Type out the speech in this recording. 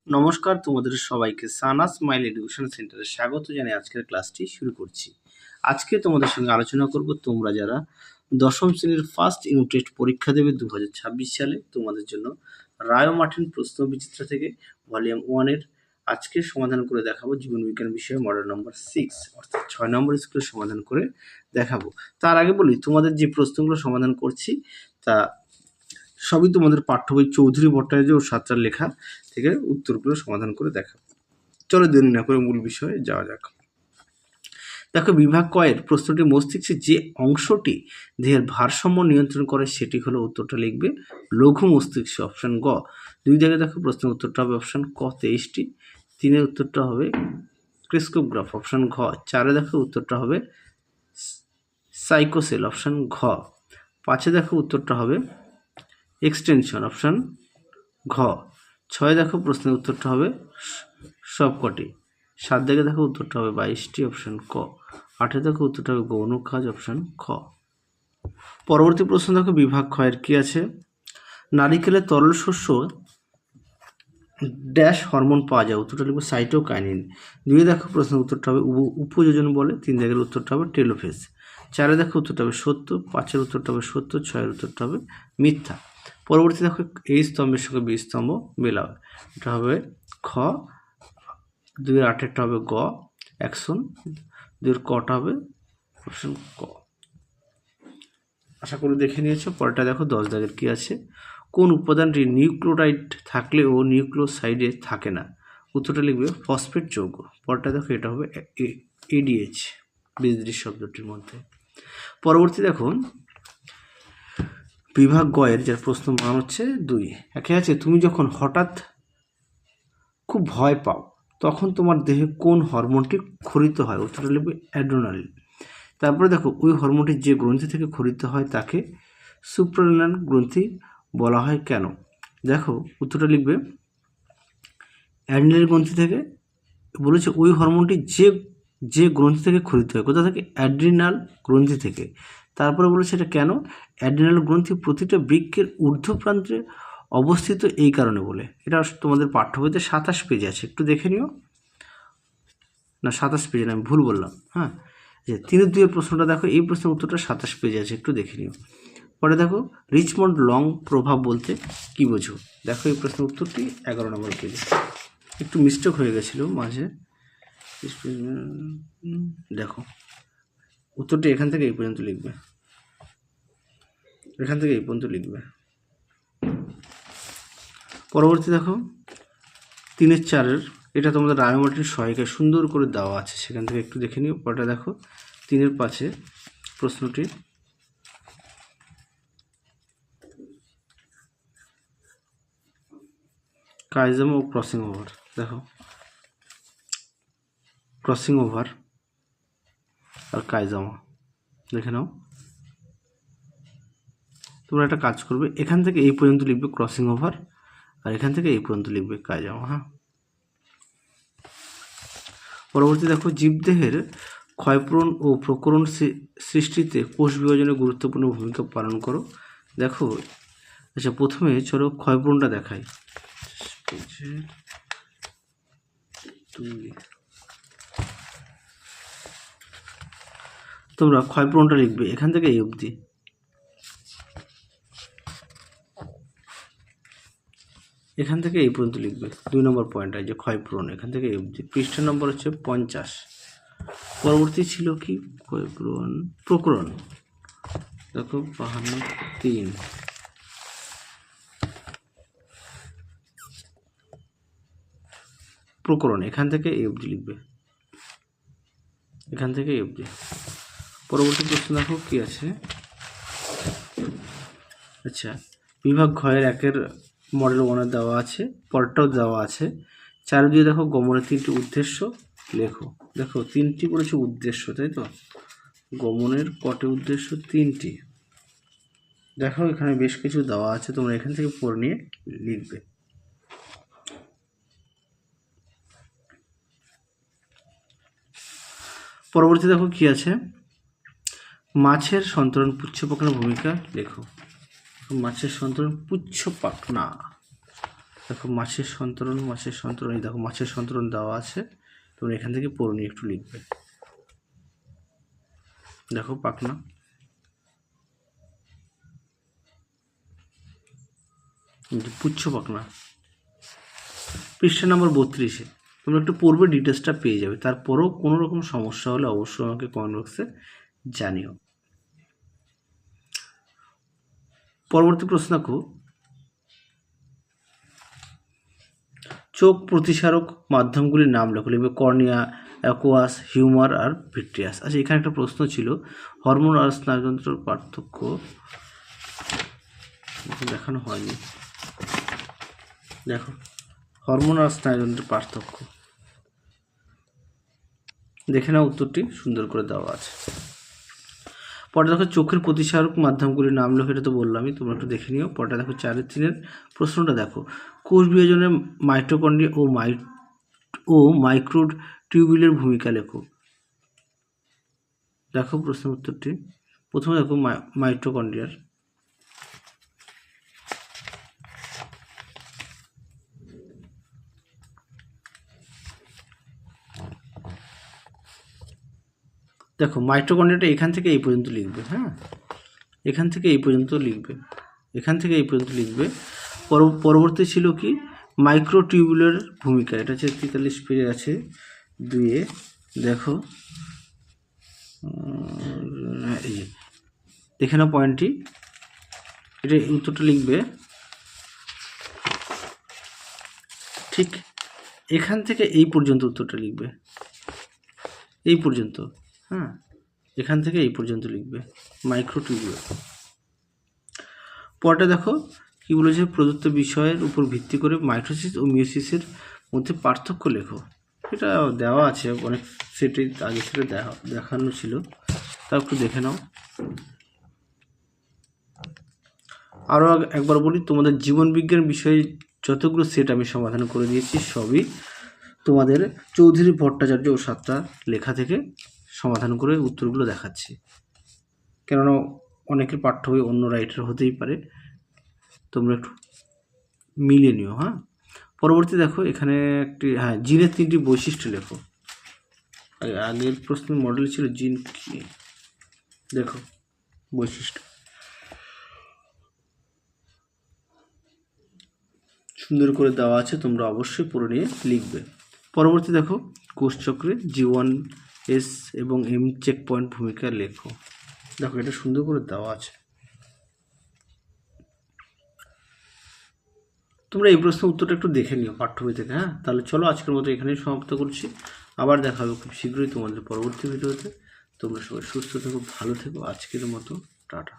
নমস্কার, তোমাদের সবাইকে সানা স্মাইল এডুকেশন সেন্টারে স্বাগত জানিয়ে আজকের ক্লাসটি শুরু করছি। আজকে তোমাদের সঙ্গে আলোচনা করব তোমরা যারা দশম শ্রেণীর ফার্স্ট ইউনিট টেস্ট পরীক্ষা দেবে 2026 সালে, তোমাদের জন্য রায় ও মার্টিন প্রশ্ন বিচিত্র থেকে ভলিউম 1 এর আজকে সমাধান করে দেখাবো। জীবন বিজ্ঞান বিষয়ে মডেল নম্বর 6 অর্থাৎ 6 নম্বর স্কুলের সমাধান করে দেখাবো। তার আগে বলি, তোমাদের যে প্রশ্নগুলো সমাধান করছি তা সবই তোমাদের পাঠ্য বই চৌধুরী ভট্টাচার্য ও সাতটার লেখা থেকে উত্তরগুলো সমাধান করে দেখাবো। চলো দেরি না করে মূল বিষয়ে যাওয়া যাক। দেখো, বিভাগ কয়ের প্রশ্নটি মস্তিষ্কের যে অংশটি দেহের ভারসাম্য নিয়ন্ত্রণ করে সেটি হলো, উত্তরটা লিখবে লঘু মস্তিষ্ক, অপশন গ। 2 জায়গায় দেখো প্রশ্নের উত্তরটা হবে অপশন ক 23টি, 3-এর উত্তরটা হবে ক্রিস্কোগ্রাফ, অপশন ঘ। 4-এ দেখো উত্তরটা হবে সাইকোসেল, অপশন ঘ। 5-এ দেখো উত্তরটা হবে এক্সটেনশন, অপশন ঘ। 6-এ দেখো প্রশ্নের উত্তরটা হবে সবকটি। 7 দিকে দেখো উত্তরটা হবে 22টি, অপশন ক। 8-এ দেখো উত্তরটা হবে গৌণ কাজ, অপশন খ। পরবর্তী প্রশ্ন দেখো, বিভাগ ক্ষয়ের কি আছে। নারিকেলের তরল শস্য ড্যাশ হরমোন পাওয়া যায়, উত্তরটা লিখবো সাইটোকাইনিন। 2-এ দেখো প্রশ্নের উত্তরটা হবে উপযোজন বলে, 3 জায়গার উত্তরটা হবে টেলোফেজ। 4-এ দেখো উত্তরটা হবে সত্য, 5-এর উত্তরটা হবে সত্য, 6-এর উত্তরটা হবে মিথ্যা। পরবর্তী দেখো, এই স্তম্ভের সঙ্গে বি স্তম্ভ মেলাও, এটা হবে খ। 2-এর 8-এরটা হবে গ অ্যাকশন, 2-এর কটা হবে অপশন ক। আশা করি দেখে নিয়েছো। পরেরটা দেখো 10 দাগের কি আছে। কোন উপাদানটি নিউক্লিওটাইড থাকলেও নিউক্লিওসাইডে থাকে না, উত্তরটা লিখবে ফসফেট যৌগ। পরেরটা দেখো, এটা হবে এডিএইচ বিজড়ি শব্দটির মধ্যে। পরবর্তী দেখো, বিভাগ গয়ের যার প্রশ্ন মান হচ্ছে 2। একে আছে, তুমি যখন হঠাৎ খুব ভয় পাও তখন তোমার দেহে কোন হরমোনটি ক্ষরিত হয়, উত্তরটা লিখবে অ্যাড্রেনালিন। তারপরে দেখো, ওই হরমোনটি যে গ্রন্থি থেকে ক্ষরিত হয় তাকে সুপ্রারেনাল গ্রন্থি বলা হয় কেন, দেখো উত্তরটা লিখবে অ্যাড্রেনাল গ্রন্থি থেকে। বলেছে ওই হরমোনটি যে গ্রন্থি থেকে ক্ষরিত হয়, কোথা থেকে, অ্যাড্রিনাল গ্রন্থি থেকে। তারপরে বলেছে এটা কেন, অ্যাড্রিনাল গ্রন্থি প্রতিটা বৃক্কের ঊর্ধ্ব প্রান্তে অবস্থিত এই কারণে বলে। এটা তোমাদের পাঠ্য বইতে 27 পেজে আছে, একটু দেখে নিও। না, 27 পেজে না, আমি ভুল বললাম। হ্যাঁ, যে 3-এর 2-এর প্রশ্নটা দেখো, এই প্রশ্নের উত্তরটা 27 পেজে আছে, একটু দেখে নিও। পরে দেখো, রিচমন্ড লং প্রভাব বলতে কি বোঝো, দেখো এই প্রশ্নের উত্তরটি 11 নম্বর পেজে। একটু মিস্টেক হয়ে গেছিলো মাঝে, দেখো উত্তরটি এখান থেকে এই পর্যন্ত লিখবে, এখান থেকে এই পর্যন্ত লিখবে। পরবর্তী দেখো 3-এর 4-এর, এটা তোমাদের রায় ও মার্টিন সহায়িকায় সুন্দর করে দেওয়া আছে, সেখান থেকে একটু দেখে নিও। পরটা দেখো 3-এর 5-এ প্রশ্নটি, কাইজাম ও ক্রসিং ওভার, দেখো ক্রসিং ওভার আর কাইজামা দেখে নাও। তোমরা একটা কাজ করবে, এখান থেকে এই পর্যন্ত লিখবে ক্রসিং ওভার, আর এখান থেকে এই পর্যন্ত লিখবে কাইজামা। হ্যাঁ, পরবর্তী দেখো, জীবদেহের ক্ষয়পূরণ ও প্রকরণ সৃষ্টিতে কোষ বিভাজনে গুরুত্বপূর্ণ ভূমিকা পালন করো, দেখো। আচ্ছা, প্রথমে চলো ক্ষয়পূরণটা দেখাই। তোমরা ক্ষয়পূরণটা লিখবে এখান থেকে এই অবধি, এখান থেকে এই পর্যন্ত লিখবে 2 নম্বর পয়েন্ট, যে ক্ষয়পূরণ এখান থেকে এই অবধি। পৃষ্ঠা নম্বর হচ্ছে 50। পরবর্তী ছিল কি, ক্ষয়পূরণ প্রকরণ, দেখো 52-3। প্রকরণ এখান থেকে এই অবধি লিখবে, এখান থেকে এই অবধি। পরবর্তী প্রশ্ন দেখো কি আছে। আচ্ছা, বিভাগ ঘয়ের 1-এর মডেল 1-এ দেওয়া আছে, পরেরটাও দেওয়া আছে। 4 দিয়ে দেখো, গমনের 3টি উদ্দেশ্য লেখো, দেখো 3টি করেছে উদ্দেশ্য, তাই তো। গমনের কটি উদ্দেশ্য, 3টি। দেখো এখানে বেশ কিছু দেওয়া আছে, তোমরা এখান থেকে পড়ে নিয়ে লিখবে। পরবর্তী দেখো কি আছে, মাছের সন্তরণ পুচ্ছ পাখনার ভূমিকা লেখো। মাছের সন্তরণ পুচ্ছ পাখনা, দেখো মাছের সন্তরণ, এই দেখো মাছের সন্তরণ দেওয়া আছে, তোমরা এখান থেকে পড়ে নিয়ে একটু লিখবে। দেখো পাখনা, পুচ্ছ পাখনা, পৃষ্ঠা নম্বর 32-এ তোমরা একটু পড়বে, ডিটেলসটা পেয়ে যাবে। তারপরেও কোনো রকম সমস্যা হলে অবশ্যই আমাকে কমেন্ট বক্সে জানিও। পরবর্তী প্রশ্ন দেখো, চোখ প্রতিসারক মাধ্যমগুলির নাম লেখো। লিখবে কর্নিয়া, অ্যাকুয়াস, হিউমার আর ভিট্রিয়াস। আচ্ছা, এখানে একটা প্রশ্ন ছিল, হরমোন আর স্নায়ুতন্ত্রের পার্থক্য দেখানো হয়নি। দেখো হরমোন আর স্নায়ুতন্ত্রের পার্থক্য দেখে নাও, উত্তরটি সুন্দর করে দেওয়া আছে। পরে দেখো চোখের প্রতিসারক মাধ্যমগুলির নাম লেখো, এটা তো বললামই, তোমরা একটু দেখে নিও। পরে দেখো 4-3 প্রশ্নটা দেখো, কোষ বিভাজনে মাইটোকন্ড্রিয়া ও মাইক্রোটিউবিউলের ভূমিকা লেখো। দেখো প্রশ্নের উত্তরটি, প্রথমে দেখো মাইটোকন্ড্রিয়ার, দেখো মাইটোকন্ড্রিয়াটা এখান থেকে এই পর্যন্ত লিখবে। হ্যাঁ, এখান থেকে এই পর্যন্ত লিখবে। পরবর্তী ছিল কি, মাইক্রোটিউবুলার ভূমিকা, এটা হচ্ছে 43 পেজে আছে 2-এ। দেখো এই যে দেখে নাও পয়েন্টটি, এটা উত্তরটা লিখবে ঠিক এখান থেকে এই পর্যন্ত, উত্তরটা লিখবে এই পর্যন্ত। হ্যাঁ, এখান থেকে এই পর্যন্ত লিখবে মাইক্রোটিউবুলার। পরটা দেখো কি বলেছে, প্রদত্ত বিষয়ের উপর ভিত্তি করে মাইটোসিস ও মিওসিসের মধ্যে পার্থক্য লেখো। এটা দেওয়া আছে অনেক সেটে, আগে থেকে দেখানো ছিল, তা একটু দেখে নাও। আরও একবার বলি, তোমাদের জীবনবিজ্ঞান বিষয়ে যতগুলো সেট আমি সমাধান করে দিয়েছি, সবই তোমাদের চৌধুরী ভট্টাচার্য ও 7টা লেখা থেকে সমাধান করে উত্তরগুলো দেখাচ্ছি। কেননা অনেকের পাঠ্য বই অন্য রাইটার হতেই পারে, তোমরা একটু মিলিয়ে নিও। হ্যাঁ, পরবর্তী দেখো এখানে একটি, হ্যাঁ, জিনের 3টি বৈশিষ্ট্য লেখো। আগের প্রশ্নের মডেল ছিল জিন কি, দেখো বৈশিষ্ট্য সুন্দর করে দেওয়া আছে, তোমরা অবশ্যই পড়ে নিয়ে লিখবে। পরবর্তী দেখো, কোষচক্রে G1S এবং M চেক পয়েন্ট ভূমিকা লেখো। দেখো এটা সুন্দর করে দেওয়া আছে, তোমরা এই প্রশ্নের উত্তরটা একটু দেখে নিও পাঠ্য বই থেকে। হ্যাঁ, তাহলে চলো আজকের মতো এখানেই সমাপ্ত করছি। আবার দেখা হবে খুব শীঘ্রই তোমাদের পরবর্তী ভিডিওতে। তোমরা সবাই সুস্থ থেকো, ভালো থেকো। আজকের মতো টাটা।